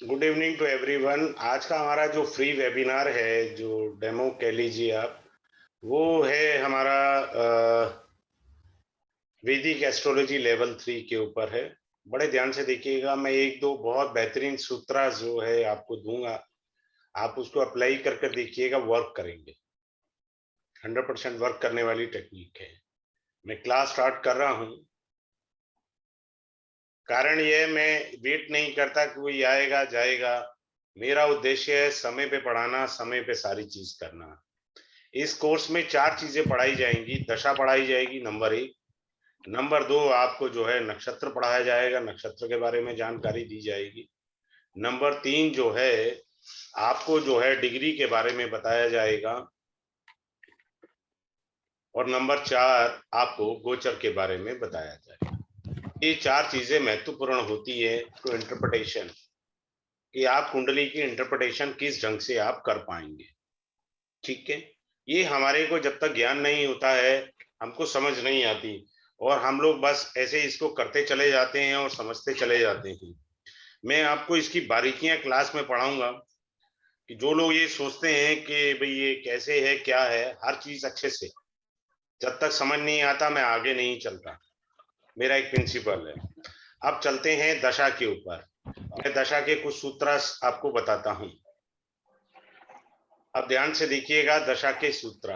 Good evening to everyone. आज का हमारा जो फ्री वेबिनार है, जो डेमो कह लीजिए आप, वो है हमारा वैदिक एस्ट्रोलॉजी लेवल 3 के ऊपर है। बड़े ध्यान से देखिएगा, मैं एक दो बहुत बेहतरीन सूत्रा जो है आपको दूंगा, आप उसको अप्लाई कर कर देखिएगा, वर्क करेंगे। 100% वर्क करने वाली टेक्निक है। मैं क्लास स्टार्ट कर रहा हूँ, कारण ये मैं वेट नहीं करता कि कोई आएगा जाएगा। मेरा उद्देश्य है समय पे पढ़ाना, समय पे सारी चीज करना। इस कोर्स में 4 चीजें पढ़ाई जाएंगी। दशा पढ़ाई जाएगी नंबर 1। नंबर 2 आपको जो है नक्षत्र पढ़ाया जाएगा, नक्षत्र के बारे में जानकारी दी जाएगी। नंबर 3 जो है आपको जो है डिग्री के बारे में बताया जाएगा। और नंबर 4 आपको गोचर के बारे में बताया जाएगा। ये 4 चीजें महत्वपूर्ण होती है तो इंटरप्रिटेशन, कि आप कुंडली की इंटरप्रिटेशन किस ढंग से आप कर पाएंगे। ठीक है, ये हमारे को जब तक ज्ञान नहीं होता है, हमको समझ नहीं आती, और हम लोग बस ऐसे इसको करते चले जाते हैं और समझते चले जाते हैं। मैं आपको इसकी बारीकियां क्लास में पढ़ाऊंगा, कि जो लोग ये सोचते हैं कि भाई ये कैसे है क्या है, हर चीज अच्छे से जब तक समझ नहीं आता मैं आगे नहीं चलता। मेरा एक प्रिंसिपल है। अब चलते हैं दशा के ऊपर। मैं दशा के कुछ सूत्र आपको बताता हूं। अब ध्यान से देखिएगा, दशा के सूत्र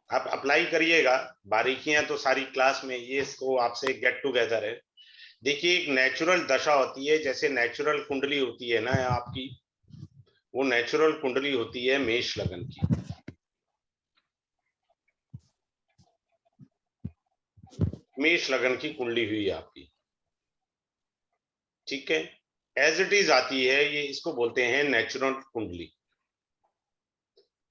आप अप्लाई करिएगा। बारीकियां तो सारी क्लास में, ये इसको आपसे गेट टुगेदर है। देखिए, एक नेचुरल दशा होती है, जैसे नेचुरल कुंडली होती है ना आपकी, वो नेचुरल कुंडली होती है मेष लगन की। मेष लगन की कुंडली हुई आपकी, ठीक है। एज इट इज आती है, ये इसको बोलते हैं नेचुरल कुंडली।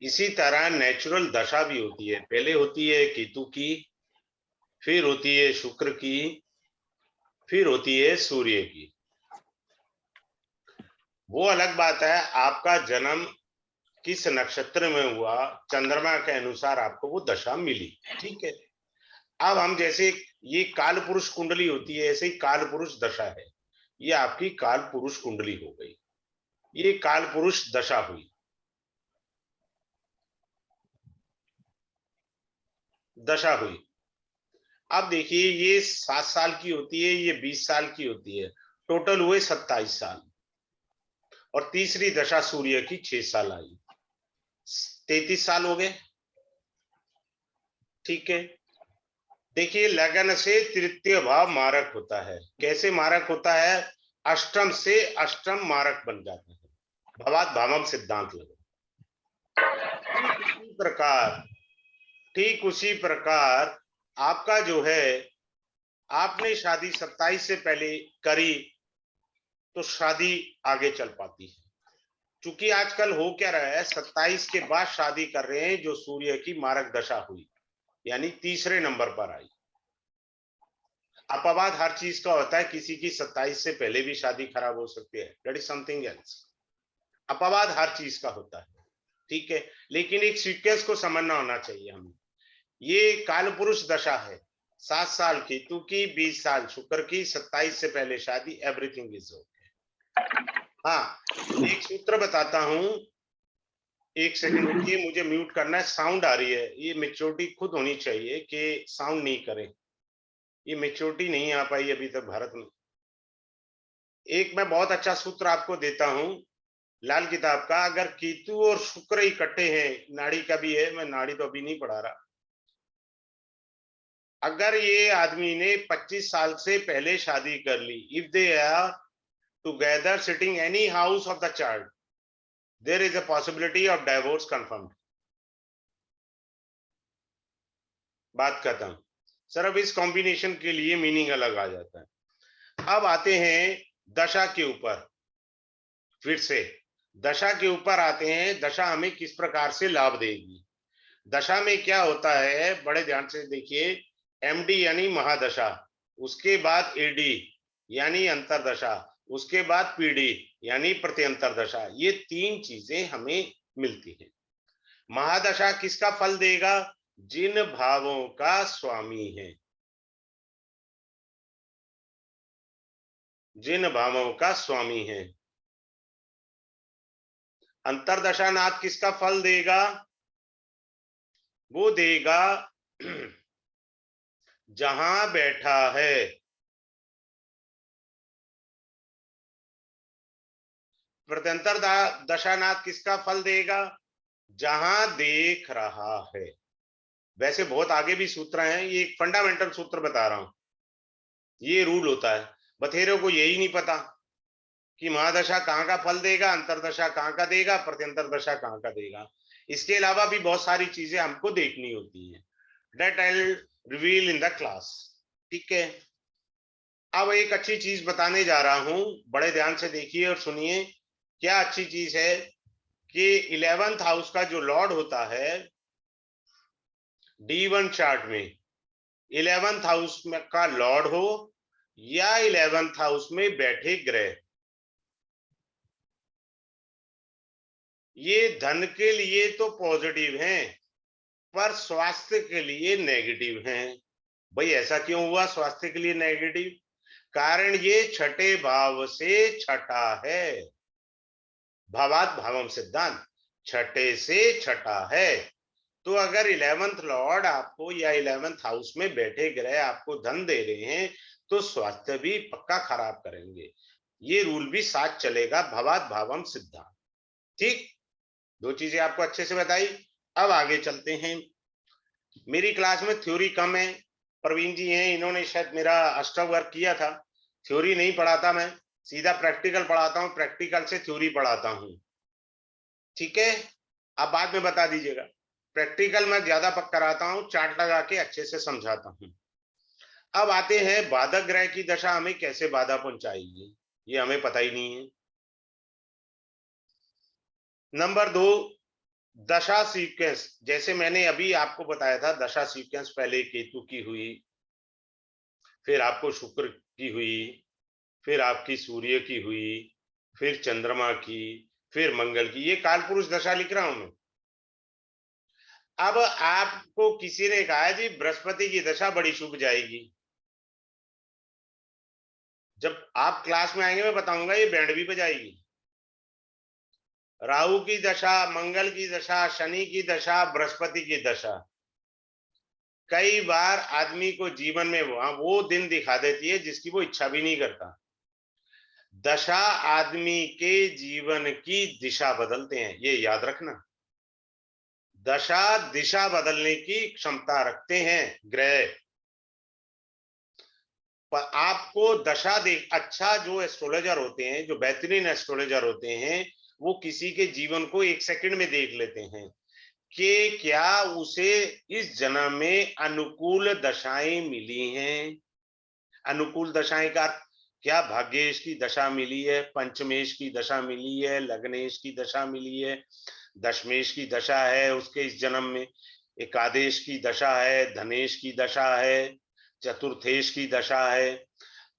इसी तरह नेचुरल दशा भी होती है। पहले होती है केतु की, फिर होती है शुक्र की, फिर होती है सूर्य की। वो अलग बात है, आपका जन्म किस नक्षत्र में हुआ, चंद्रमा के अनुसार आपको वो दशा मिली। ठीक है, अब हम जैसे ये काल पुरुष कुंडली होती है, ऐसे ही काल पुरुष दशा है। ये आपकी काल पुरुष कुंडली हो गई, ये काल पुरुष दशा हुई, दशा हुई। अब देखिए, ये 7 साल की होती है, ये 20 साल की होती है, टोटल हुए 27 साल। और तीसरी दशा सूर्य की 6 साल आई, 33 साल हो गए। ठीक है, देखिए लगन से तृतीय भाव मारक होता है। कैसे मारक होता है? अष्टम से अष्टम मारक बन जाता है। भवात भावम सिद्धांत लगे। ठीक उसी प्रकार, ठीक उसी प्रकार आपका जो है, आपने शादी 27 से पहले करी तो शादी आगे चल पाती है। क्योंकि आजकल हो क्या रहा है, 27 के बाद शादी कर रहे हैं, जो सूर्य की मारक दशा हुई, यानी तीसरे नंबर पर आई। अपवाद हर चीज का होता है, किसी की 27 से पहले भी शादी खराब हो सकती है, दैट इज समथिंग एल्स। अपवाद हर चीज का होता है, ठीक है। लेकिन एक सीक्वेंस को समझना होना चाहिए हमें। ये काल पुरुष दशा है, 7 साल की, तू की 20 साल शुक्र की, 27 से पहले शादी, एवरीथिंग इज ओके। हाँ, एक सूत्र बताता हूं, एक सेकंड रुकिए, मुझे म्यूट करना है, साउंड आ रही है। ये मेच्योरिटी खुद होनी चाहिए कि साउंड नहीं करे, ये मेच्योरिटी नहीं आ पाई अभी तक भारत में। एक मैं बहुत अच्छा सूत्र आपको देता हूं लाल किताब का। अगर केतु और शुक्र इकट्ठे हैं, नाड़ी का भी है, मैं नाड़ी तो अभी नहीं पढ़ा रहा। अगर ये आदमी ने 25 साल से पहले शादी कर ली, if they are together sitting any house of the chart, there is a possibility of divorce confirmed. बात खत्म। सर अब इस कॉम्बिनेशन के लिए मीनिंग अलग आ जाता है। अब आते हैं दशा के ऊपर। फिर से दशा के ऊपर आते हैं, दशा हमें किस प्रकार से लाभ देगी। दशा में क्या होता है, बड़े ध्यान से देखिए। एमडी यानी महादशा, उसके बाद एडी यानी अंतरदशा, उसके बाद पीडी यानी प्रत्यंतर दशा। ये 3 चीजें हमें मिलती हैं। महादशा किसका फल देगा? जिन भावों का स्वामी है, जिन भावों का स्वामी है। अंतरदशा नाथ किसका फल देगा? वो देगा जहां बैठा है। प्रत्यंतर दशानाथ किसका फल देगा? जहां देख रहा है। वैसे बहुत आगे भी सूत्र हैं, ये एक फंडामेंटल सूत्र बता रहा हूं। ये रूल होता है। बथेरे को यही नहीं पता कि महादशा कहाँ का फल देगा, अंतरदशा कहाँ का देगा, प्रत्यंतर दशा कहाँ का देगा। इसके अलावा भी बहुत सारी चीजें हमको देखनी होती है। That I will reveal in the class. ठीक है, अब एक अच्छी चीज बताने जा रहा हूं, बड़े ध्यान से देखिए और सुनिए। क्या अच्छी चीज है कि 11th हाउस का जो लॉर्ड होता है D1 चार्ट में, 11th हाउस में का लॉर्ड हो या 11th हाउस में बैठे ग्रह, ये धन के लिए तो पॉजिटिव हैं पर स्वास्थ्य के लिए नेगेटिव हैं। भाई ऐसा क्यों हुआ स्वास्थ्य के लिए नेगेटिव? कारण ये छठे भाव से छठा है। भावात भावम सिद्धांत, छठे से छठा है। तो अगर 11th लॉर्ड आपको या 11th हाउस में बैठे ग्रह आपको धन दे रहे हैं तो स्वास्थ्य भी पक्का खराब करेंगे। ये रूल भी साथ चलेगा, भवात भावम सिद्धांत। ठीक, दो चीजें आपको अच्छे से बताई। अब आगे चलते हैं। मेरी क्लास में थ्योरी कम है, प्रवीण जी हैं, इन्होंने शायद मेरा अष्टक वर्क किया था। थ्योरी नहीं पढ़ाता मैं, सीधा प्रैक्टिकल पढ़ाता हूँ, प्रैक्टिकल से थ्योरी पढ़ाता हूँ। ठीक है, आप बाद में बता दीजिएगा। प्रैक्टिकल में ज्यादा पक कराता हूँ, चार्ट लगा के अच्छे से समझाता हूँ। अब आते हैं बाधक ग्रह की दशा हमें कैसे बाधा पहुंचाएगी, ये हमें पता ही नहीं है। नंबर 2, दशा सीक्वेंस। जैसे मैंने अभी आपको बताया था, दशा सीक्वेंस पहले केतु की हुई, फिर आपको शुक्र की हुई, फिर आपकी सूर्य की हुई, फिर चंद्रमा की, फिर मंगल की। ये कालपुरुष दशा लिख रहा हूं मैं। अब आपको किसी ने कहा जी बृहस्पति की दशा बड़ी शुभ जाएगी। जब आप क्लास में आएंगे मैं बताऊंगा, ये बैंड भी बजाएगी। राहु की दशा, मंगल की दशा, शनि की दशा, बृहस्पति की दशा कई बार आदमी को जीवन में वो दिन दिखा देती है जिसकी वो इच्छा भी नहीं करता। दशा आदमी के जीवन की दिशा बदलते हैं, ये याद रखना। दशा दिशा बदलने की क्षमता रखते हैं ग्रह। पर आपको दशा देख, अच्छा जो एस्ट्रोलॉजर होते हैं, जो बेहतरीन एस्ट्रोलॉजर होते हैं, वो किसी के जीवन को एक सेकंड में देख लेते हैं कि क्या उसे इस जन्म में अनुकूल दशाएं मिली हैं। अनुकूल दशाएं का क्या, भाग्येश की दशा मिली है, पंचमेश की दशा मिली है, लग्नेश की दशा मिली है, दशमेश की दशा है उसके इस जन्म में, एकादेश की दशा है, धनेश की दशा है, चतुर्थेश की दशा है।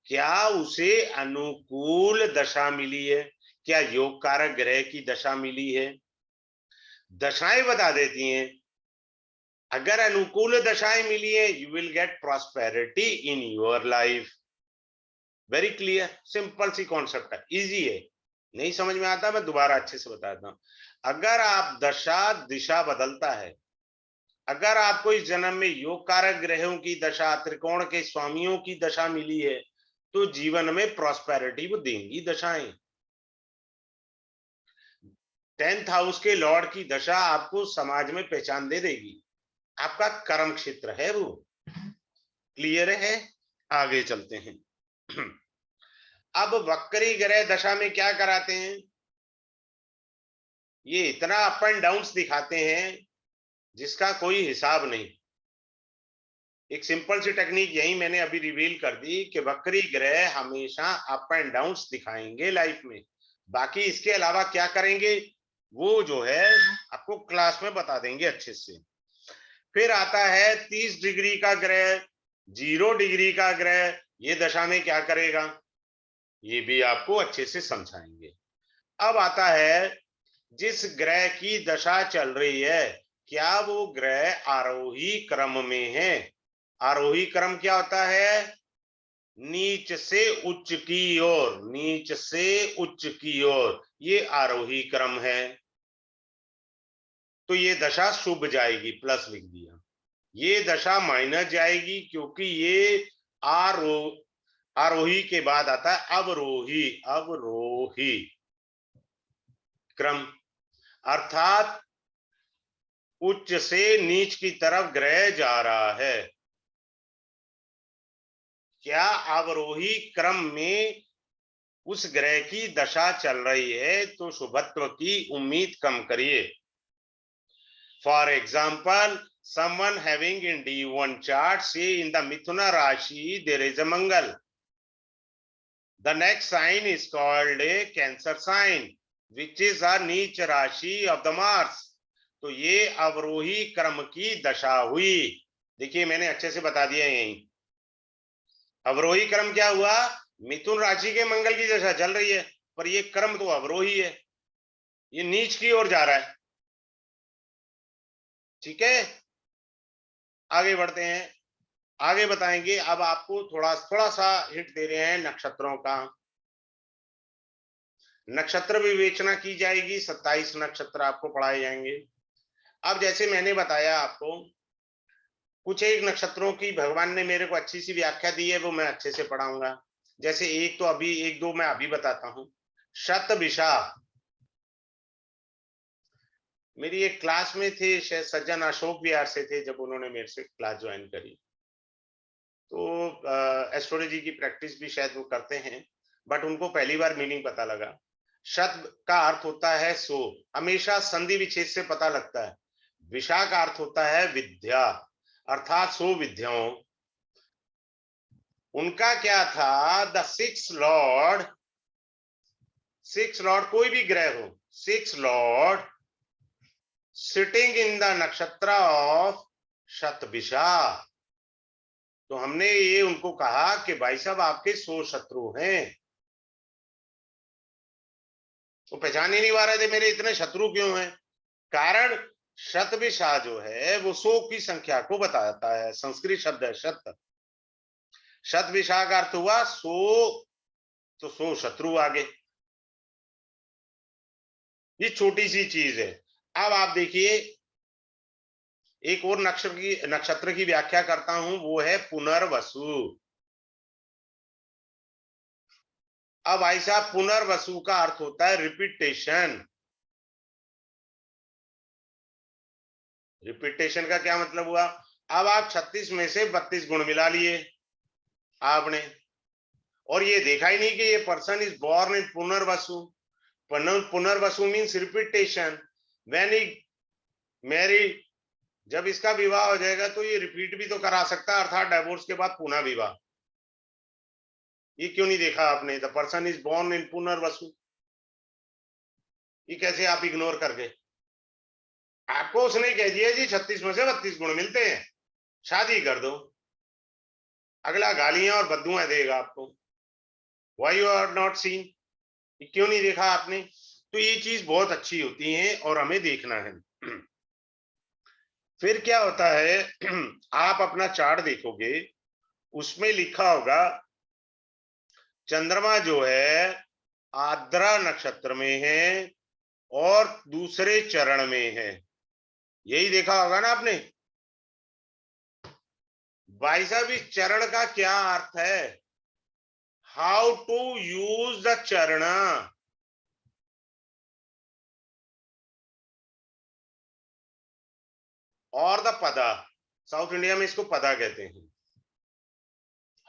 क्या उसे अनुकूल दशा मिली है? क्या योग कारक ग्रह की दशा मिली है? दशाएं बता देती हैं। अगर अनुकूल दशाएं मिली है, you will get prosperity in your life. Very clear, simple सी कॉन्सेप्ट है, इजी है। नहीं समझ में आता मैं दोबारा अच्छे से बताता हूं। अगर आप दशा दिशा बदलता है, अगर आपको इस जन्म में योग कारक ग्रहों की दशा, त्रिकोण के स्वामियों की दशा मिली है, तो जीवन में प्रॉस्पेरिटी वो देंगी दशाएं। 10th हाउस के लॉर्ड की दशा आपको समाज में पहचान दे देगी, आपका कर्म क्षेत्र है वो। क्लियर है? आगे चलते हैं। अब वक्री ग्रह दशा में क्या कराते हैं? ये इतना अप एंड डाउन्स दिखाते हैं जिसका कोई हिसाब नहीं। एक सिंपल सी टेक्निक यही मैंने अभी रिवील कर दी कि वक्री ग्रह हमेशा अप एंड डाउन्स दिखाएंगे लाइफ में। बाकी इसके अलावा क्या करेंगे वो जो है आपको क्लास में बता देंगे अच्छे से। फिर आता है 30 डिग्री का ग्रह, 0 डिग्री का ग्रह, ये दशा में क्या करेगा ये भी आपको अच्छे से समझाएंगे। अब आता है जिस ग्रह की दशा चल रही है, क्या वो ग्रह आरोही क्रम में है? आरोही क्रम क्या होता है? नीच से उच्च की ओर, नीच से उच्च की ओर, ये आरोही क्रम है। तो ये दशा शुभ जाएगी, प्लस लिख दिया। ये दशा माइनस जाएगी क्योंकि ये आरोही के बाद आता है अवरोही, अवरोही क्रम, अर्थात उच्च से नीच की तरफ ग्रह जा रहा है। क्या अवरोही क्रम में उस ग्रह की दशा चल रही है तो शुभत्व की उम्मीद कम करिए। For example, someone having in D1 chart, say in the Mithuna Rashi there is a Mangal. The next sign is called a Cancer sign, which is a नीच राशि of the Mars. तो ये अवरोही क्रम की दशा हुई। देखिए मैंने अच्छे से बता दिया यहीं। अवरोही क्रम क्या हुआ? मिथुन राशि के मंगल की दशा चल रही है, पर ये क्रम तो अवरोही है, ये नीच की ओर जा रहा है। ठीक है, आगे बढ़ते हैं, आगे बताएंगे। अब आपको थोड़ा सा हिंट दे रहे हैं नक्षत्रों का। नक्षत्र विवेचना की जाएगी, 27 नक्षत्र आपको पढ़ाए जाएंगे। अब जैसे मैंने बताया आपको, कुछ एक नक्षत्रों की भगवान ने मेरे को अच्छी सी व्याख्या दी है, वो मैं अच्छे से पढ़ाऊंगा। जैसे एक दो मैं अभी बताता हूं। शतभिषा, मेरी एक क्लास में थे, शायद सज्जन अशोक विहार से थे, जब उन्होंने मेरे से क्लास ज्वाइन करी, तो एस्ट्रोलॉजी की प्रैक्टिस भी शायद वो करते हैं, बट उनको पहली बार मीनिंग पता लगा। शत का अर्थ होता है 100, हमेशा संधि विच्छेद से पता लगता है। विषा का अर्थ होता है विद्या, अर्थात 100 विद्याओं। उनका क्या था? द सिक्स लॉर्ड कोई भी ग्रह हो, 6 लॉर्ड सिटिंग इन द नक्षत्र ऑफ शतभिषा। तो हमने ये उनको कहा कि भाई साहब आपके 100 शत्रु हैं। वो पहचान ही नहीं पा रहे थे मेरे इतने शत्रु क्यों हैं। कारण शतभिषा जो है वो 100 की संख्या को बताता है। संस्कृत शब्द है शत, शतभिषा का अर्थ हुआ 100, तो 100 शत्रु आगे। ये छोटी सी चीज है। अब आप देखिए, एक और नक्षत्र की व्याख्या करता हूं, वो है पुनर्वसु। अब भाई साहब, पुनर्वसु का अर्थ होता है रिपीटेशन। रिपीटेशन का क्या मतलब हुआ? अब आप 36 में से 32 गुण मिला लिए आपने, और ये देखा ही नहीं कि ये person is born in Punarvasu. Punarvasu means repetition. When he married, जब इसका विवाह हो जाएगा तो ये रिपीट भी तो करा सकता है, अर्थात डाइवोर्स के बाद पुनः विवाह। ये क्यों नहीं देखा आपने? The person is born in Punarvasu, ये कैसे आप इग्नोर कर गए? आपको उसने कह दिया जी 36 में से 32 गुण मिलते हैं, शादी कर दो। अगला गालियां और बद्दुआं देगा आपको। Why you are not seen? क्यों नहीं देखा आपने? तो ये चीज बहुत अच्छी होती है और हमें देखना है। फिर क्या होता है, आप अपना चार्ट देखोगे, उसमें लिखा होगा चंद्रमा जो है आर्द्रा नक्षत्र में है और दूसरे चरण में है। यही देखा होगा ना आपने। भाई साहब, इस चरण का क्या अर्थ है? हाउ टू यूज द चरण। और द पदा, साउथ इंडिया में इसको पदा कहते हैं।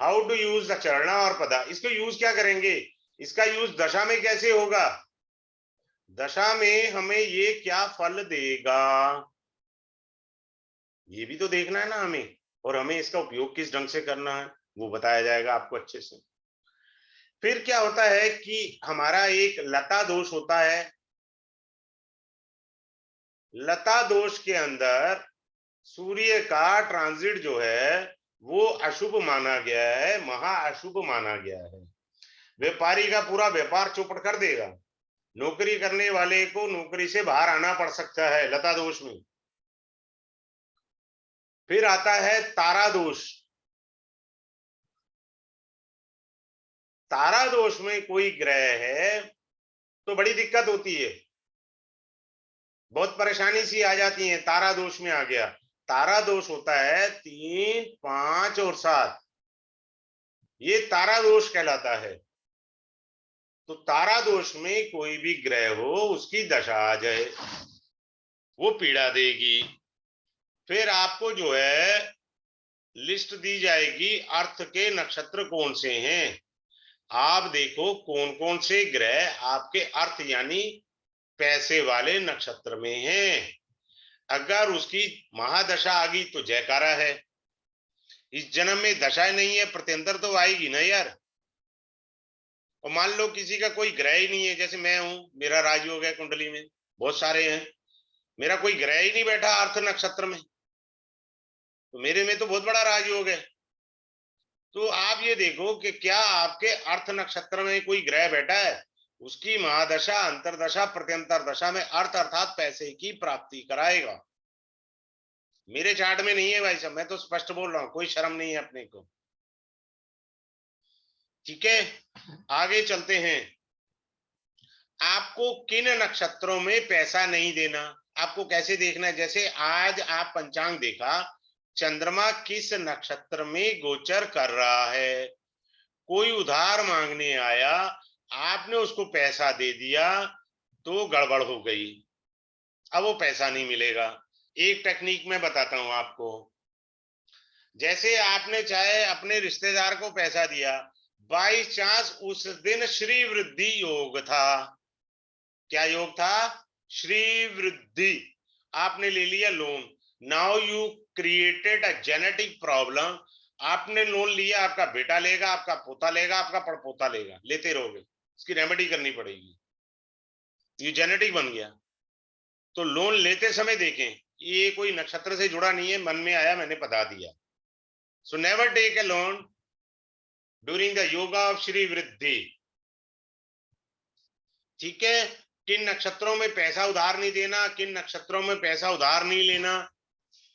हाउ टू यूज द चरण और पदा, इसको यूज क्या करेंगे? इसका यूज दशा में कैसे होगा? दशा में हमें ये क्या फल देगा, ये भी तो देखना है ना हमें, और हमें इसका उपयोग किस ढंग से करना है वो बताया जाएगा आपको अच्छे से। फिर क्या होता है कि हमारा एक लता दोष होता है। लता दोष के अंदर सूर्य का ट्रांजिट जो है वो अशुभ माना गया है, महा अशुभ माना गया है। व्यापारी का पूरा व्यापार चौपट कर देगा। नौकरी करने वाले को नौकरी से बाहर आना पड़ सकता है लता दोष में। फिर आता है तारा दोष। तारा दोष में कोई ग्रह है तो बड़ी दिक्कत होती है। बहुत परेशानी सी आ जाती है, तारा दोष में आ गया। तारा दोष होता है 3, 5 और 7, ये तारा दोष कहलाता है। तो तारा दोष में कोई भी ग्रह हो, उसकी दशा आ जाए, वो पीड़ा देगी। फिर आपको जो है लिस्ट दी जाएगी अर्थ के नक्षत्र कौन से हैं। आप देखो कौन कौन से ग्रह आपके अर्थ यानी पैसे वाले नक्षत्र में हैं। अगर उसकी महादशा आ गई तो जयकारा है। इस जन्म में दशा नहीं है, प्रत्यंतर तो आएगी ना यार। और मान लो किसी का कोई ग्रह ही नहीं है, जैसे मैं हूं, मेरा राजयोग है कुंडली में, बहुत सारे हैं, मेरा कोई ग्रह ही नहीं बैठा अर्थ नक्षत्र में, तो मेरे में तो बहुत बड़ा राजयोग है। तो आप ये देखो कि क्या आपके अर्थ नक्षत्र में कोई ग्रह बैठा है, उसकी महादशा अंतरदशा प्रत्यंतर दशा में अर्थ अर्थात पैसे की प्राप्ति कराएगा। मेरे चार्ट में नहीं है भाई साहब, मैं तो स्पष्ट बोल रहा हूं, कोई शर्म नहीं है अपने को। ठीक है, आगे चलते हैं। आपको किन नक्षत्रों में पैसा नहीं देना, आपको कैसे देखना है। जैसे आज आप पंचांग देखा, चंद्रमा किस नक्षत्र में गोचर कर रहा है, कोई उधार मांगने आया, आपने उसको पैसा दे दिया तो गड़बड़ हो गई, अब वो पैसा नहीं मिलेगा। एक टेक्निक मैं बताता हूं आपको। जैसे आपने चाहे अपने रिश्तेदार को पैसा दिया, बाई चांस उस दिन श्री वृद्धि योग था। क्या योग था? श्री वृद्धि। आपने ले लिया loan, now you created a genetic problem. आपने लोन लिया, आपका बेटा लेगा, आपका पोता लेगा, आपका पड़पोता लेगा, लेते रहोगे, इसकी रेमेडी करनी पड़ेगी, ये जेनेटिक बन गया। तो लोन लेते समय देखें, ये कोई नक्षत्र से जुड़ा नहीं है, मन में आया मैंने बता दिया। So never take a loan during the yoga of Shri Vriddhi. ठीक है, किन नक्षत्रों में पैसा उधार नहीं देना, किन नक्षत्रों में पैसा उधार नहीं लेना,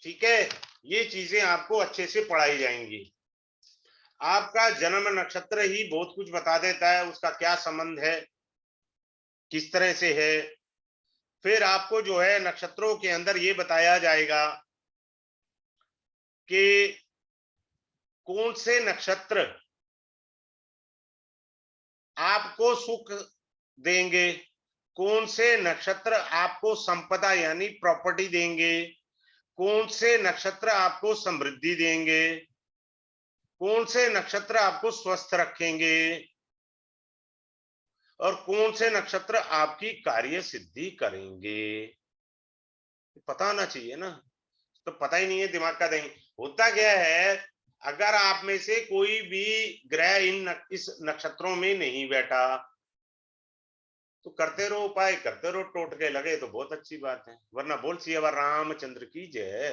ठीक है, ये चीजें आपको अच्छे से पढ़ाई जाएंगी। आपका जन्म नक्षत्र ही बहुत कुछ बता देता है, उसका क्या संबंध है, किस तरह से है। फिर आपको जो है नक्षत्रों के अंदर ये बताया जाएगा कि कौन से नक्षत्र आपको सुख देंगे, कौन से नक्षत्र आपको संपदा यानी प्रॉपर्टी देंगे, कौन से नक्षत्र आपको समृद्धि देंगे, कौन से नक्षत्र आपको स्वस्थ रखेंगे, और कौन से नक्षत्र आपकी कार्य सिद्धि करेंगे। पता होना चाहिए ना, तो पता ही नहीं है, दिमाग का दही। होता क्या है, अगर आप में से कोई भी ग्रह इस नक्षत्रों में नहीं बैठा, तो करते रहो उपाय, करते रहो, टोटके लगे तो बहुत अच्छी बात है, वरना बोल सिया रामचंद्र की जय।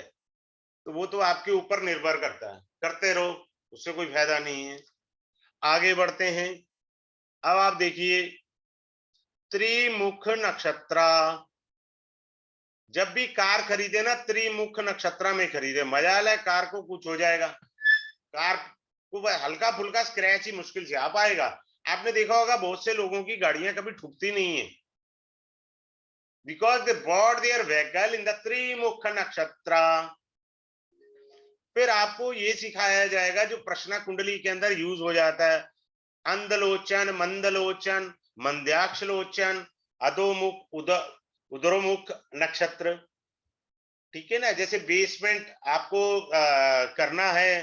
तो वो तो आपके ऊपर निर्भर करता है, करते रहो, उससे कोई फायदा नहीं है। आगे बढ़ते हैं। अब आप देखिए त्रिमुख नक्षत्र। जब भी कार खरीदे ना, त्रिमुख नक्षत्र में खरीदे, मजा आला है, कार को कुछ हो जाएगा, कार को हल्का फुल्का स्क्रैच ही मुश्किल से आ पाएगा। आपने देखा होगा बहुत से लोगों की गाड़ियां कभी ठुकती नहीं है, because they bought their vehicle in the Trimukh nakshatra. फिर आपको ये सिखाया जाएगा जो प्रश्न कुंडली के अंदर यूज हो जाता है, अंधलोचन, मंदलोचन, मंद्याक्षलोचन, अधोमुख, उदरोमुख नक्षत्र। ठीक है ना, जैसे बेसमेंट आपको करना है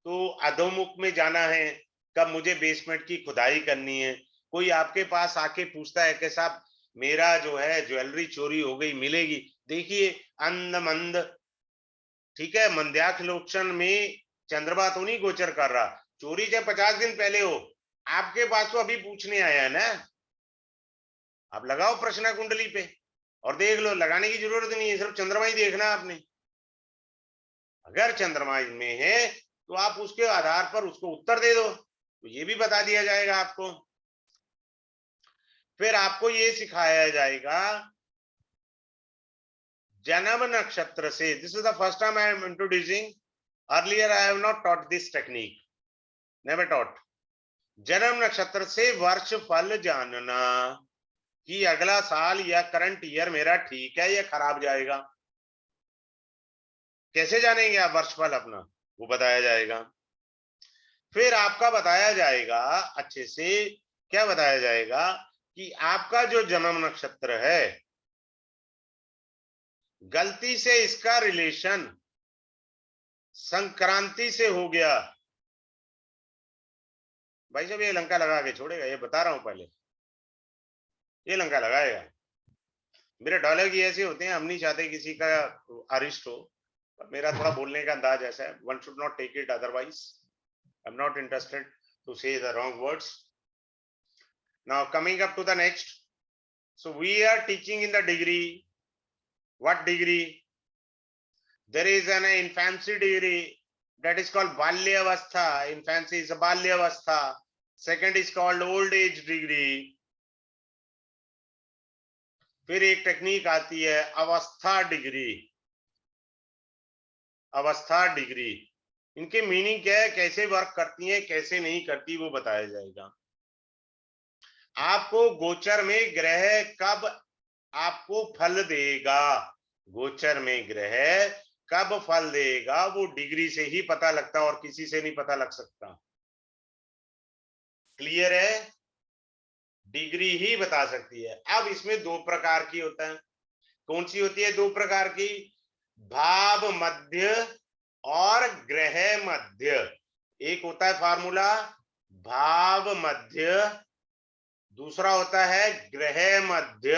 तो अधोमुख में जाना है, कब मुझे बेसमेंट की खुदाई करनी है। कोई आपके पास आके पूछता है कि साहब मेरा जो है ज्वेलरी चोरी हो गई, मिलेगी? देखिए अंध मंद, ठीक है, मंद्याक्षलोचन में चंद्रमा तो नहीं गोचर कर रहा, चोरी चाहे 50 दिन पहले हो, आपके पास तो अभी पूछने आया है ना। आप लगाओ प्रश्न कुंडली पे और देख लो, लगाने की जरूरत नहीं है, सिर्फ चंद्रमा ही देखना आपने। अगर चंद्रमा में है तो आप उसके आधार पर उसको उत्तर दे दो, तो ये भी बता दिया जाएगा आपको। फिर आपको ये सिखाया जाएगा जन्म नक्षत्र से, this is the first time I am introducing, earlier I have not taught this technique, never taught. जन्म नक्षत्र से वर्ष फल जानना, कि अगला साल या करंट ईयर मेरा ठीक है या खराब जाएगा। कैसे जानेंगे आप वर्षफल अपना? वो बताया जाएगा। फिर आपका बताया जाएगा अच्छे से, क्या बताया जाएगा कि आपका जो जन्म नक्षत्र है, गलती से इसका रिलेशन संक्रांति से हो गया। भाई साहब ये लंका लगा के छोड़ेगा, ये बता रहा हूं पहले, ये लंका लगाएगा। मेरे डायलॉग ही ऐसे होते हैं, हम नहीं चाहते किसी का अरिष्ट हो। मेरा थोड़ा बोलने का अंदाज ऐसा है, one should not take it otherwise. I am not interested to say the wrong words. Now coming up to the next, so we are teaching in the degree. What degree? There is an infancy degree that is called balyavastha. Infancy is a balyavastha. Second is called old age degree. फिर एक technique आती है अवस्था degree. अवस्था degree, इनके meaning क्या है, कैसे वर्क करती है, कैसे नहीं करती, वो बताया जाएगा। आपको गोचर में ग्रह कब आपको फल देगा, गोचर में ग्रह कब फल देगा, वो डिग्री से ही पता लगता है और किसी से नहीं पता लग सकता। क्लियर है? डिग्री ही बता सकती है। अब इसमें दो प्रकार की होता है। कौन सी होती है दो प्रकार की? भाव मध्य और ग्रह मध्य। एक होता है फार्मूला भाव मध्य, दूसरा होता है ग्रह मध्य,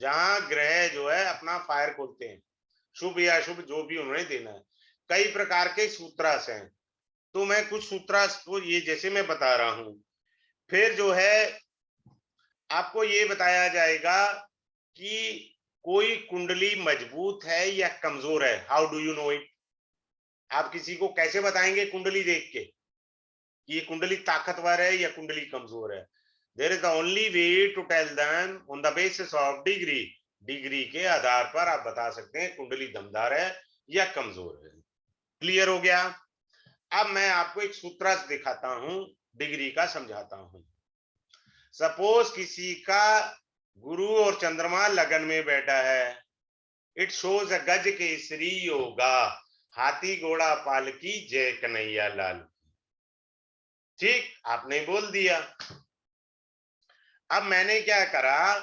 जहां ग्रह जो है अपना फायर खोलते हैं, शुभ या अशुभ जो भी उन्होंने देना है। कई प्रकार के सूत्रास हैं, तो मैं कुछ सूत्रास को ये जैसे मैं बता रहा हूं। फिर जो है आपको ये बताया जाएगा कि कोई कुंडली मजबूत है या कमजोर है। How do you know it? आप किसी को कैसे बताएंगे कुंडली देख के कि ये कुंडली ताकतवर है या कुंडली कमजोर है? There is the only way to tell them on the basis of degree. Degree के आधार पर आप बता सकते हैं कुंडली दमदार है या कमजोर है। क्लियर हो गया? अब मैं आपको एक सूत्र दिखाता हूं, डिग्री का समझाता हूं। सपोज किसी का गुरु और चंद्रमा लगन में बैठा है, इट शोज अ गज केसरी योगा, हाथी घोड़ा पालकी जय कन्हैया लाल। ठीक, आपने बोल दिया। अब मैंने क्या करा,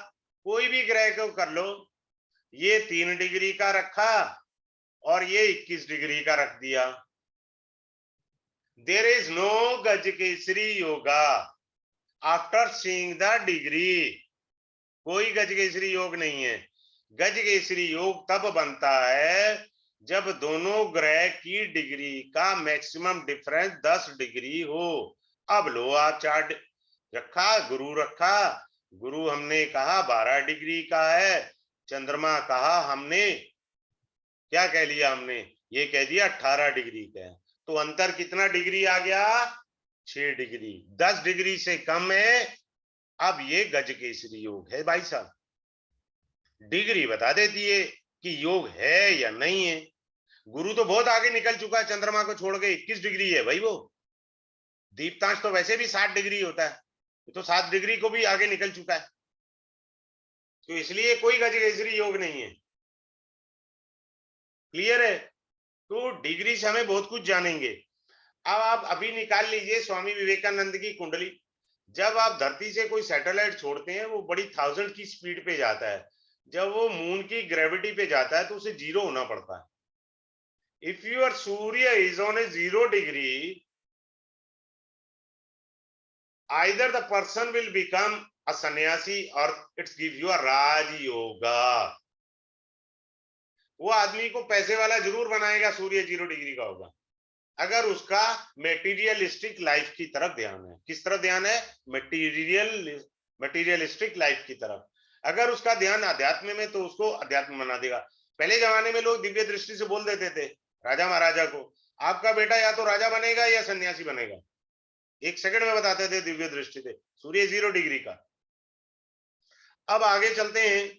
कोई भी ग्रह को कर लो, ये 3 डिग्री का रखा और ये 21 डिग्री का रख दिया। देयर इज नो गज Kesari yoga after seeing the degree. कोई गज केसरी योग नहीं है। गज केसरी योग तब बनता है जब दोनों ग्रह की डिग्री का मैक्सिमम डिफरेंस 10 डिग्री हो। अब लो आप 4 रखा, गुरु रखा, गुरु हमने कहा 12 डिग्री का है, चंद्रमा कहा हमने, क्या कह लिया हमने, ये कह दिया 18 डिग्री का है। तो अंतर कितना डिग्री आ गया? 6 डिग्री। 10 डिग्री से कम है। अब ये गज केसरी योग है भाई साहब। डिग्री बता देती है कि योग है या नहीं है। गुरु तो बहुत आगे निकल चुका है, चंद्रमा को छोड़ के 21 डिग्री है भाई। वो दीप्तांश तो वैसे भी 60 डिग्री होता है, तो 7 डिग्री को भी आगे निकल चुका है। तो इसलिए कोई गज केसरी योग नहीं है। क्लियर है? तो डिग्री से हमें बहुत कुछ जानेंगे। अब आप अभी निकाल लीजिए स्वामी विवेकानंद की कुंडली। जब आप धरती से कोई सैटेलाइट छोड़ते हैं, वो बड़ी 1000 की स्पीड पे जाता है। जब वो मून की ग्रेविटी पे जाता है तो उसे 0 होना पड़ता है। If your Surya is on A 0 degree, either the person will become a sannyasi or it gives you a raj yoga। वो आदमी को पैसे वाला जरूर बनाएगा, सूर्य 0 डिग्री का होगा, अगर उसका मेटीरियलिस्टिक लाइफ की तरफ ध्यान है। किस तरफ ध्यान है? मटेरियलिस्टिक लाइफ की तरफ। अगर उसका ध्यान अध्यात्म में, तो उसको अध्यात्म बना देगा। पहले जमाने में लोग दिव्य दृष्टि से बोल देते थे राजा महाराजा को, आपका बेटा या तो राजा बनेगा या सन्यासी बनेगा। 1 सेकंड में बताते थे दिव्य दृष्टि से। सूर्य 0 डिग्री का। अब आगे चलते हैं।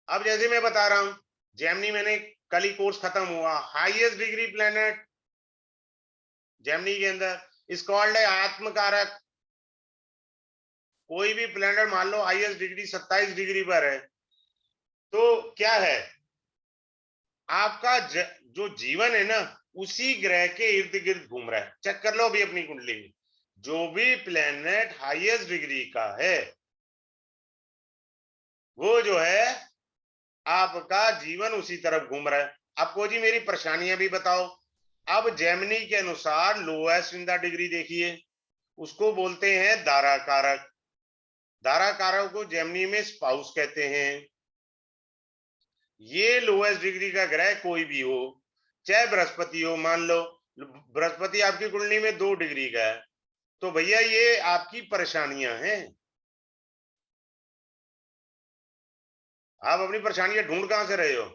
अब जैसे मैं बता रहा हूं, जेमिनी मैंने कल ही कोर्स खत्म हुआ, हाईएस्ट डिग्री प्लेनेट जेमिनी के अंदर इज कॉल्ड है आत्मकारक। कोई भी प्लैनेट मान लो हाईएस्ट डिग्री 27 डिग्री पर है, तो क्या है आपका जो जीवन है ना उसी ग्रह के इर्द गिर्द घूम रहा है। चेक कर लो अभी अपनी कुंडली में, जो भी प्लैनेट हाईएस्ट डिग्री का है वो जो है आपका जीवन उसी तरफ घूम रहा है। आपको जी मेरी परेशानियां भी बताओ। अब जेमिनी के अनुसार लोएस्ट इन द डिग्री देखिए, उसको बोलते हैं दारा कारक। दारा कारक को जेमिनी में स्पाउस कहते हैं। ये लोएस्ट डिग्री का ग्रह कोई भी हो, चाहे बृहस्पति हो, मान लो बृहस्पति आपकी कुंडली में 2 डिग्री का है, तो भैया ये आपकी परेशानियां हैं। आप अपनी परेशानियां ढूंढ कहां से रहे हो?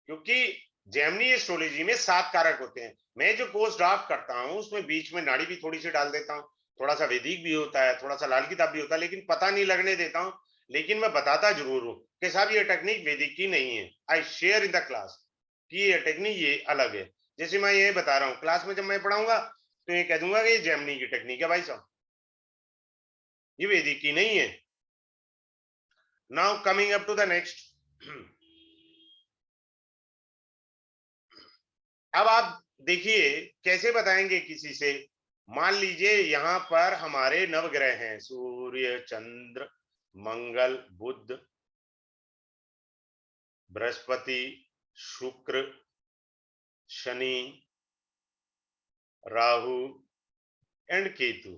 क्योंकि जेमिनी एस्ट्रोलॉजी में 7 कारक होते हैं। मैं जो कोर्स ड्राफ्ट करता हूं उसमें बीच में नाड़ी भी थोड़ी सी डाल देता हूं, थोड़ा सा वैदिक भी होता है, थोड़ा सा लाल किताब भी होता है, लेकिन पता नहीं लगने देता हूं। लेकिन मैं बताता जरूर हूं कि साहब ये टेक्निक वैदिक की नहीं है। I share in the class कि ये टेक्निक ये अलग है। जैसे मैं ये बता रहा हूँ क्लास में, जब मैं पढ़ाऊंगा तो ये कह दूंगा कि ये जेमिनी की टेक्निक है भाई साहब, ये वैदिक की नहीं है। Now coming up to the next. अब आप देखिए कैसे बताएंगे किसी से। मान लीजिए यहां पर हमारे नवग्रह हैं, सूर्य, चंद्र, मंगल, बुध, बृहस्पति, शुक्र, शनि, राहु एंड केतु।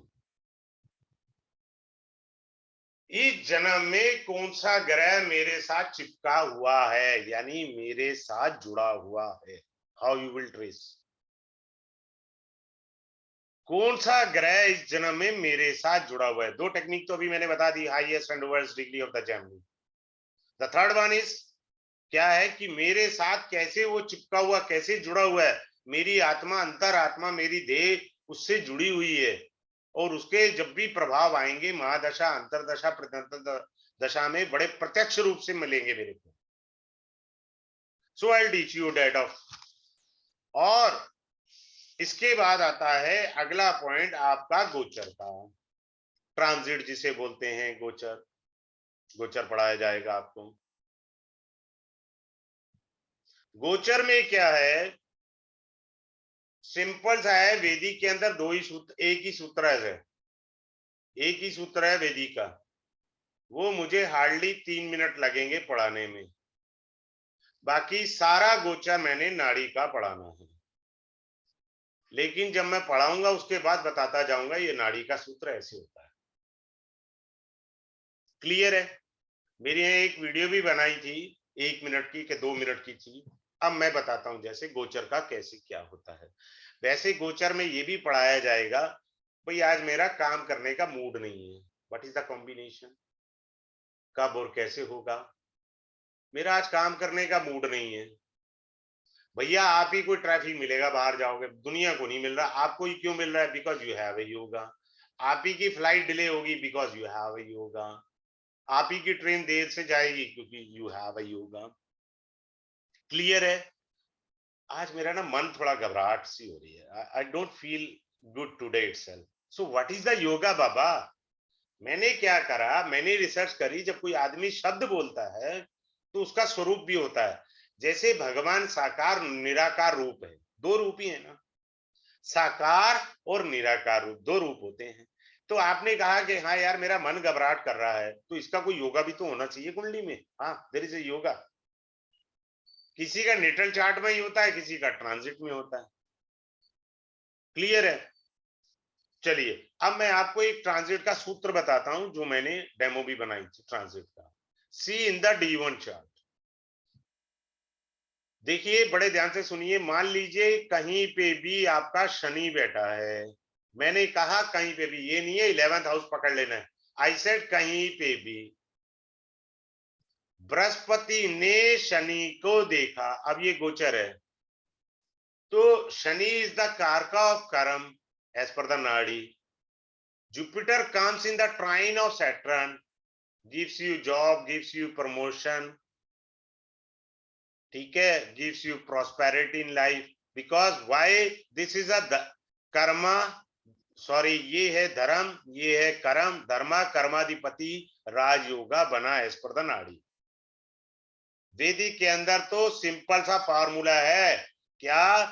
इस जन्म में कौन सा ग्रह मेरे साथ चिपका हुआ है, यानी मेरे साथ जुड़ा हुआ है? हाउ यू विल ट्रेस, कौन सा ग्रह इस जन्म में मेरे साथ जुड़ा हुआ है? 2 टेक्निक तो अभी मैंने बता दी, highest and lowest degree of the Gemini. The third one is क्या है कि मेरे साथ कैसे वो चिपका हुआ, कैसे जुड़ा हुआ है। मेरी आत्मा, अंतर आत्मा, मेरी देह उससे जुड़ी हुई है, और उसके जब भी प्रभाव आएंगे महादशा, अंतरदशा, प्रत्यंतर दशा में बड़े प्रत्यक्ष रूप से मिलेंगे मेरे को। So I teach you date of. और इसके बाद आता है अगला पॉइंट आपका गोचर का, ट्रांजिट जिसे बोलते हैं गोचर। गोचर पढ़ाया जाएगा आपको। गोचर में क्या है, सिंपल सा है। वेदिक के अंदर 2 ही सूत्र, एक ही सूत्र है, एक ही सूत्र है वेदिक का। वो मुझे हार्डली 3 मिनट लगेंगे पढ़ाने में। बाकी सारा गोचर मैंने नाड़ी का पढ़ाना है, लेकिन जब मैं पढ़ाऊंगा उसके बाद बताता जाऊंगा ये नाड़ी का सूत्र ऐसे होता है। क्लियर है? मेरी यहाँ एक वीडियो भी बनाई थी 1 मिनट की कि 2 मिनट की थी। अब मैं बताता हूं जैसे गोचर का कैसे क्या होता है। वैसे गोचर में ये भी पढ़ाया जाएगा, भाई आज मेरा काम करने का मूड नहीं है, व्हाट इज द कॉम्बिनेशन, कब और कैसे होगा। मेरा आज काम करने का मूड नहीं है, भैया आप ही कोई ट्रैफिक मिलेगा, बाहर जाओगे, दुनिया को नहीं मिल रहा। आपको ही क्यों मिल रहा है? Because you have a yoga. आप ही की फ्लाइट डिले होगी because you have a yoga. आप ही की ट्रेन देर से जाएगी क्योंकि you have a yoga. Clear है? आज मेरा ना मन थोड़ा घबराहट सी हो रही है, I don't feel good today itself. So what is the yoga baba? मैंने क्या करा, मैंने रिसर्च करी, जब कोई आदमी शब्द बोलता है तो उसका स्वरूप भी होता है। जैसे भगवान साकार निराकार रूप है, 2 रूप ही है ना, साकार और निराकार रूप, 2 रूप होते हैं। तो आपने कहा कि हाँ यार मेरा मन घबराहट कर रहा है, तो इसका कोई योगा भी तो होना चाहिए कुंडली में। हाँ, देयर इज ए योगा। किसी का नेटल चार्ट में ही होता है, किसी का ट्रांजिट में होता है। क्लियर है? चलिए अब मैं आपको एक ट्रांजिट का सूत्र बताता हूं, जो मैंने डेमो भी बनाई थी ट्रांजिट का। सी इन द D1 चार्ट। देखिए बड़े ध्यान से सुनिए। मान लीजिए कहीं पे भी आपका शनि बैठा है, मैंने कहा कहीं पे भी, ये नहीं है 11th हाउस पकड़ लेना है। आई सेड कहीं पे भी बृहस्पति ने शनि को देखा, अब ये गोचर है, तो शनि इज द कारका ऑफ कर्म एज पर द नाड़ी। Jupiter comes in the trine of Saturn, gives you job, gives you promotion, ठीक है, gives you prosperity in life, because why? This is a karma sorry, ये है धर्म, ये है कर्म, धर्मा कर्माधिपति राजयोगा बना एज पर द नाड़ी। वैदिक के अंदर तो सिंपल सा फार्मूला है, क्या?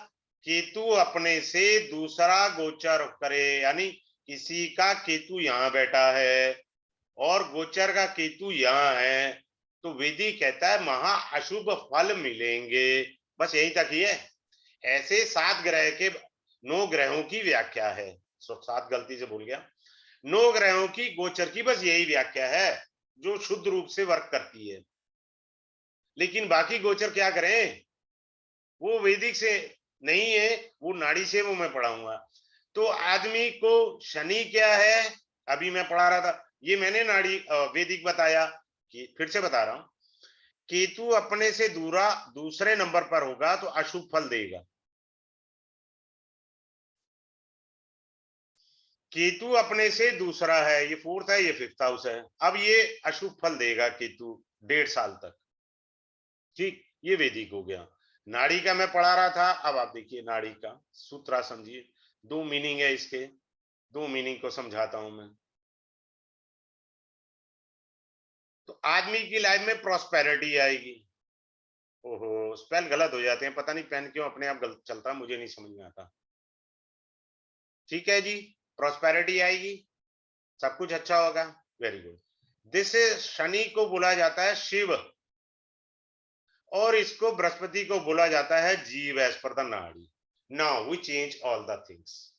केतु अपने से दूसरा गोचर करे, यानी किसी का केतु यहां बैठा है और गोचर का केतु यहाँ है, तो विधि कहता है महा अशुभ फल मिलेंगे। बस यही तक ही है। ऐसे 7 ग्रह के 9 ग्रहों की व्याख्या है। 7 गलती से भूल गया। 9 ग्रहों की गोचर की बस यही व्याख्या है जो शुद्ध रूप से वर्क करती है। लेकिन बाकी गोचर क्या करें, वो वैदिक से नहीं है, वो नाड़ी से, वो मैं पढ़ाऊंगा। तो आदमी को शनि क्या है, अभी मैं पढ़ा रहा था, ये मैंने नाड़ी वैदिक बताया, कि फिर से बता रहा हूं, केतु अपने से दूसरे नंबर पर होगा तो अशुभ फल देगा। केतु अपने से दूसरा है, ये 4th है, ये 5th हाउस है। अब ये अशुभ फल देगा केतु 1.5 साल तक। ठीक, ये वैदिक हो गया। नाड़ी का मैं पढ़ा रहा था, अब आप देखिए नाड़ी का सूत्रा समझिए। 2 मीनिंग है इसके, 2 मीनिंग को समझाता हूं मैं। तो आदमी की लाइफ में प्रॉस्पेरिटी आएगी। ओहो, स्पेल गलत हो जाते हैं, पता नहीं पेन क्यों अपने आप गलत चलता, मुझे नहीं समझ में आता। ठीक है जी, प्रॉस्पेरिटी आएगी, सब कुछ अच्छा होगा। Very good. दिस शनि को बोला जाता है शिव, और इसको बृहस्पति को बोला जाता है जीव as per the nadi. Now we change all the things.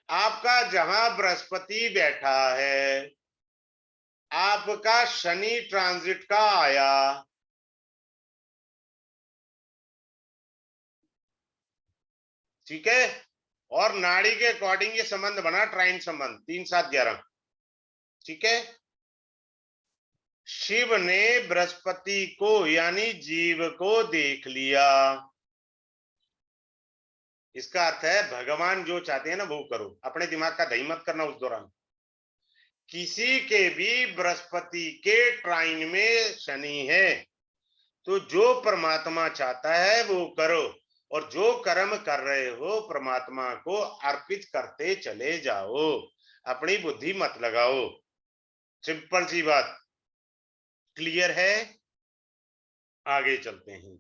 आपका जहां बृहस्पति बैठा है, आपका शनि ट्रांजिट का आया, ठीक है, और नाड़ी के अकॉर्डिंग ये संबंध बना, ट्राइन संबंध 3 7 11। ठीक है, शिव ने बृहस्पति को यानी जीव को देख लिया। इसका अर्थ है भगवान जो चाहते हैं ना वो करो, अपने दिमाग का दही मत करना उस दौरान। किसी के भी बृहस्पति के ट्राइन में शनि है, तो जो परमात्मा चाहता है वो करो, और जो कर्म कर रहे हो परमात्मा को अर्पित करते चले जाओ, अपनी बुद्धि मत लगाओ। सिंपल सी बात, क्लियर है? आगे चलते हैं।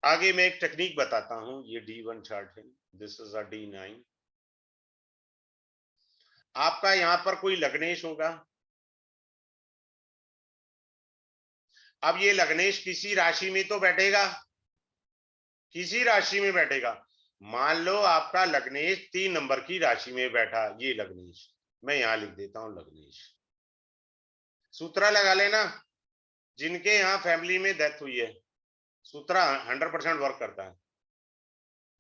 आगे मैं एक टेक्निक बताता हूं, ये D1 चार्ट है, दिस इज अ D9। आपका यहां पर कोई लग्नेश होगा। अब ये लग्नेश किसी राशि में तो बैठेगा, किसी राशि में बैठेगा। मान लो आपका लग्नेश 3 नंबर की राशि में बैठा, ये लग्नेश, मैं यहां लिख देता हूं लग्नेश। सूत्रा लगा लेना, जिनके यहां फैमिली में डेथ हुई है, सूत्रा 100% वर्क करता है।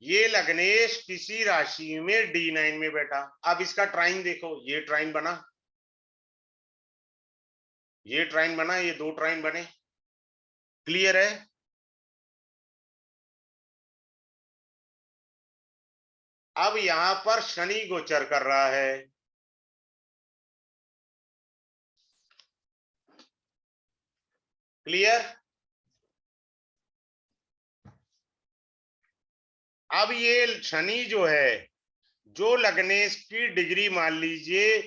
ये लग्नेश किसी राशि में D9 में बैठा। अब इसका ट्राइन देखो, ये ट्राइन बना, ये ट्राइन बना, ये 2 ट्राइन बने। क्लियर है? अब यहां पर शनि गोचर कर रहा है, क्लियर? अब ये शनि जो है, जो लग्नेश की डिग्री मान लीजिए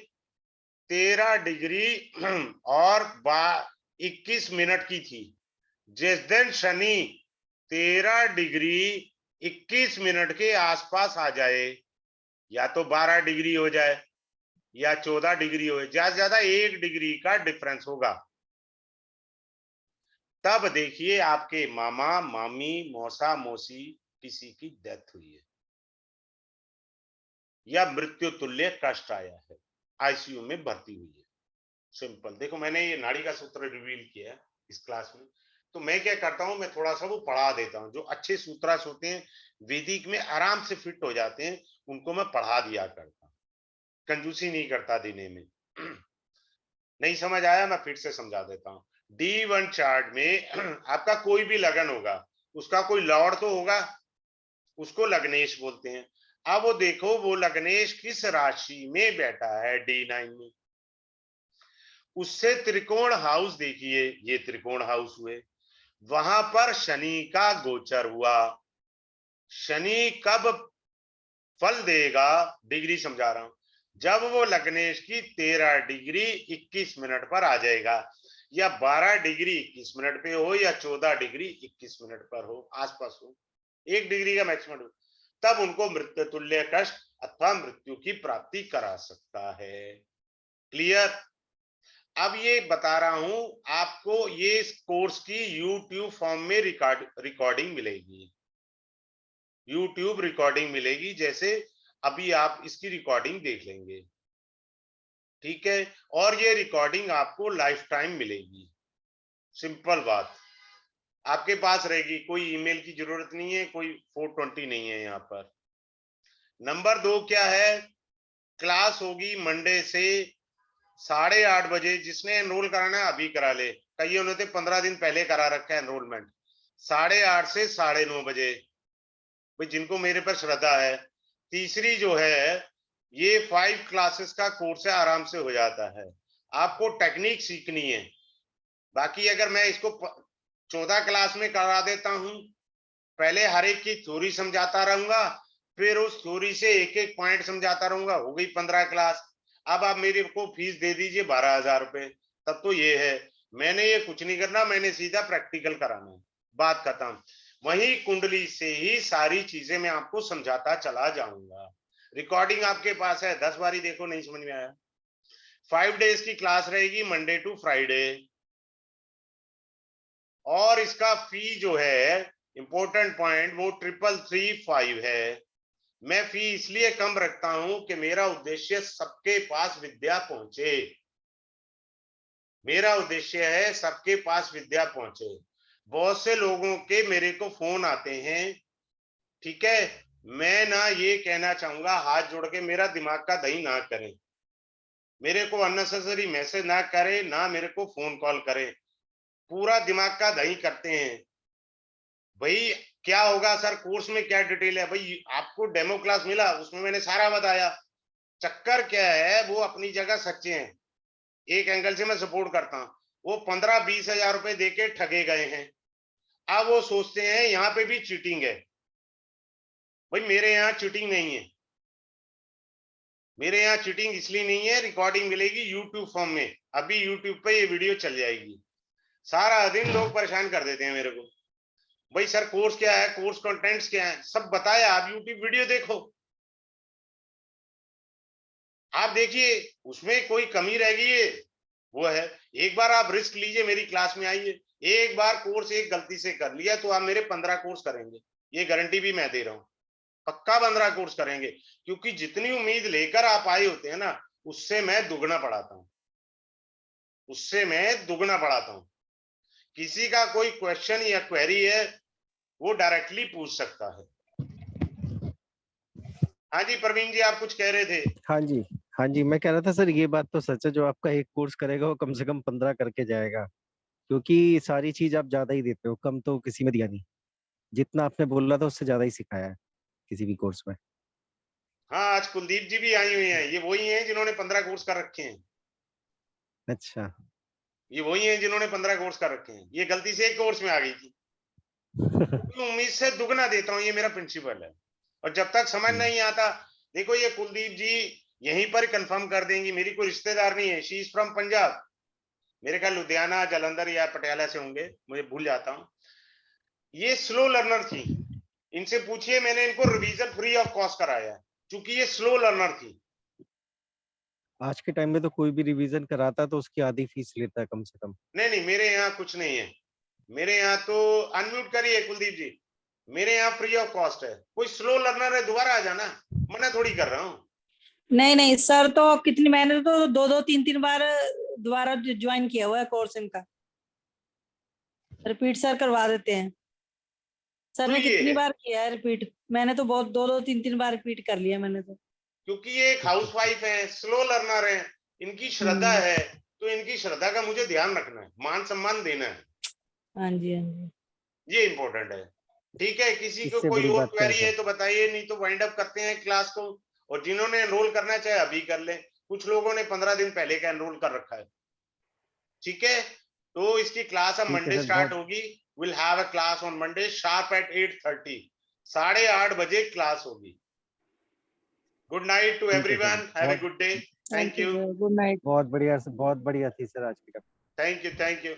13 डिग्री और 21 मिनट की थी, जिस दिन शनि 13 डिग्री 21 मिनट के आसपास आ जाए, या तो 12 डिग्री हो जाए या 14 डिग्री हो, ज्यादा से ज्यादा 1 डिग्री का डिफरेंस होगा, तब देखिए आपके मामा मामी मौसा मौसी किसी की डेथ हुई है या मृत्यु तुल्य कष्ट आया है, आईसीयू में भर्ती हुई है। सिंपल देखो, मैंने ये नाड़ी का सूत्र रिवील किया है इस क्लास में। तो मैं क्या करता हूं, मैं थोड़ा सा वो पढ़ा देता हूं, जो अच्छे सूत्रास होते हैं वैदिक में आराम से फिट हो जाते हैं, उनको मैं पढ़ा दिया करता हूं, कंजूसी नहीं करता देने में। नहीं समझ आया, मैं फिर से समझा देता हूँ। D1 चार्ट में आपका कोई भी लगन होगा, उसका कोई लॉर्ड तो होगा, उसको लग्नेश बोलते हैं। अब वो देखो वो लग्नेश किस राशि में बैठा है D9 में, उससे त्रिकोण हाउस देखिए, ये त्रिकोण हाउस हुए, वहां पर शनि का गोचर हुआ। शनि कब फल देगा, डिग्री समझा रहा हूं, जब वो लग्नेश की 13 डिग्री 21 मिनट पर आ जाएगा, या 12 डिग्री 21 मिनट पे हो, या 14 डिग्री 21 मिनट पर हो, आसपास हो, 1 डिग्री का मैक्सिमम, तब उनको मृत्यु तुल्य कष्ट अथवा मृत्यु की प्राप्ति करा सकता है। क्लियर? अब ये बता रहा हूं आपको, ये इस कोर्स की यूट्यूब फॉर्म में रिकॉर्डिंग मिलेगी, यूट्यूब रिकॉर्डिंग मिलेगी, जैसे अभी आप इसकी रिकॉर्डिंग देख लेंगे, ठीक है, और ये रिकॉर्डिंग आपको लाइफ टाइम मिलेगी। सिंपल बात, आपके पास रहेगी, कोई ईमेल की जरूरत नहीं है, कोई 420 नहीं है यहाँ पर। नंबर 2 क्या है, क्लास होगी मंडे से 8:30 बजे, जिसने एनरोल कराना है अभी करा ले, कई ने तो 15 दिन पहले करा रखा है एनरोलमेंट, 8:30 से 9:30 बजे, भाई जिनको मेरे पर श्रद्धा है। तीसरी जो है, ये 5 क्लासेस का कोर्स है, आराम से हो जाता है, आपको टेक्निक सीखनी है। बाकी अगर मैं इसको 14 क्लास में करा देता हूं, पहले हर एक की थ्योरी समझाता रहूंगा, फिर उस थ्योरी से एक एक पॉइंट समझाता रहूंगा, हो गई 15 क्लास। अब आप मेरे को फीस दे दीजिए 12,000 रुपए, तब तो ये है, मैंने ये कुछ नहीं करना, मैंने सीधा प्रैक्टिकल कराना है, बात खत्म। वही कुंडली से ही सारी चीजें मैं आपको समझाता चला जाऊंगा। रिकॉर्डिंग आपके पास है, 10 बारी देखो, नहीं समझ में आया। 5 डेज की क्लास रहेगी, मंडे टू फ्राइडे, और इसका फी जो है, इंपॉर्टेंट पॉइंट, वो 3335 है। मैं फी इसलिए कम रखता हूं कि मेरा उद्देश्य सबके पास विद्या पहुंचे, मेरा उद्देश्य है सबके पास विद्या पहुंचे। बहुत से लोगों के मेरे को फोन आते हैं, ठीक है, मैं ना ये कहना चाहूंगा, हाथ जोड़ के मेरा दिमाग का दही ना करें, मेरे को अननेसेसरी मैसेज ना करें, ना मेरे को फोन कॉल करें, पूरा दिमाग का दही करते हैं। भाई क्या होगा सर, कोर्स में क्या डिटेल है, भाई आपको डेमो क्लास मिला, उसमें मैंने सारा बताया। चक्कर क्या है, वो अपनी जगह सच्चे हैं, एक एंगल से मैं सपोर्ट करता हूं, वो 15-20 हजार रुपए देके ठगे गए हैं, अब वो सोचते हैं यहाँ पे भी चीटिंग है। भाई मेरे यहाँ चीटिंग नहीं है, मेरे यहाँ चीटिंग इसलिए नहीं है, रिकॉर्डिंग मिलेगी यूट्यूब फॉर्म में, अभी यूट्यूब पे ये वीडियो चल जाएगी। सारा दिन लोग परेशान कर देते हैं मेरे को, भाई सर कोर्स क्या है, कोर्स कंटेंट्स क्या है, सब बताया, आप यूट्यूब वीडियो देखो, आप देखिए, उसमें कोई कमी रह गई है वो है। एक बार आप रिस्क लीजिए, मेरी क्लास में आइए, एक बार कोर्स एक गलती से कर लिया तो आप मेरे 15 कोर्स करेंगे, ये गारंटी भी मैं दे रहा हूं, पक्का 15 कोर्स करेंगे, क्योंकि जितनी उम्मीद लेकर आप आए होते हैं ना, उससे मैं दुगना पढ़ाता हूं, उससे मैं दुगना पढ़ाता हूं। किसी का कोई क्वेश्चन या क्वेरी है, वो डायरेक्टली पूछ सकता है। हाँ जी प्रवीण जी, आप कुछ कह रहे थे। हाँ जी, हाँ जी, मैं कह रहा था सर, ये बात तो सच है, जो आपका एक कोर्स करेगा वो कम से कम 15 करके जाएगा, क्योंकि सारी चीज आप ज्यादा ही देते हो, कम तो किसी में दिया नहीं। जितना आपने बोला था उससे ज्यादा ही सिखाया है किसी भी कोर्स में। हाँ, आज कुलदीप जी भी आई हुई हैं, ये वही हैं जिन्होंने 15 कोर्स कर रखे हैं, अच्छा। ये वही हैं जिन्होंने 15 कोर्स कर रखे हैं, ये गलती से एक कोर्स में आ गई थी। उम्मीद से दुगना देता हूं, ये मेरा प्रिंसिपल है, और जब तक समझ नहीं आता, देखो ये कुलदीप जी यहीं पर कंफर्म कर देंगी, मेरी कोई रिश्तेदार नहीं है, शी इज फ्रॉम पंजाब, मेरे ख्याल लुधियाना जालंधर या पटियाला से होंगे, मुझे भूल जाता हूँ। ये स्लो लर्नर थी, इनसे पूछिए, मैंने इनको रिवीजन फ्री ऑफ कॉस्ट कराया, क्योंकि ये स्लो लर्नर थी। आज के टाइम में तो कोई भी रिवीजन कराता है तो उसकी आधी फीस लेता है कम से कम। नहीं नहीं, मेरे यहाँ कुछ नहीं है, मेरे यहाँ तो, अनम्यूट करिए कुलदीप जी, मेरे यहाँ फ्री ऑफ कॉस्ट है, कोई स्लो लर्नर है दोबारा आ जाना, मना थोड़ी कर रहा हूँ। नहीं नहीं सर, तो कितनी, मैंने तो 2-2 3-3 बार दोबारा ज्वाइन किया हुआ है कोर्स इनका, रिपीट सर करवा देते हैं। सर तो ने ये कितनी है, बार किया है रिपीट, मैंने तो बहुत 2-2 3-3 बार रिपीट कर लिया मैंने तो। क्योंकि ये एक हाउस वाइफ है, स्लो लर्नर है, इनकी श्रद्धा है, तो इनकी श्रद्धा का मुझे ध्यान रखना है, मान सम्मान देना है, हाँ जी, हाँ जी। ये इंपॉर्टेंट है। ठीक है, किसी को इससे कोई बड़ी और बात क्या है क्वेरी है सर। तो बताइए, नहीं तो वाइंड अप करते हैं क्लास को, और जिन्होंने एनरोल करना चाहे अभी कर लें, कुछ लोगों ने 15 दिन पहले का एनरोल कर रखा है। ठीक है, तो इसकी क्लास अब ठीक है मंडे सर, स्टार्ट बहुत होगी, will have a class on Monday sharp eight 8:30, 8:30 बजे क्लास होगी। गुड नाइट टू ठीक है एवरीवन, सर, हैव ए बहुत good day. Thank you, good night. बहुत बढ़िया थी सर आज की। Thank you, thank you.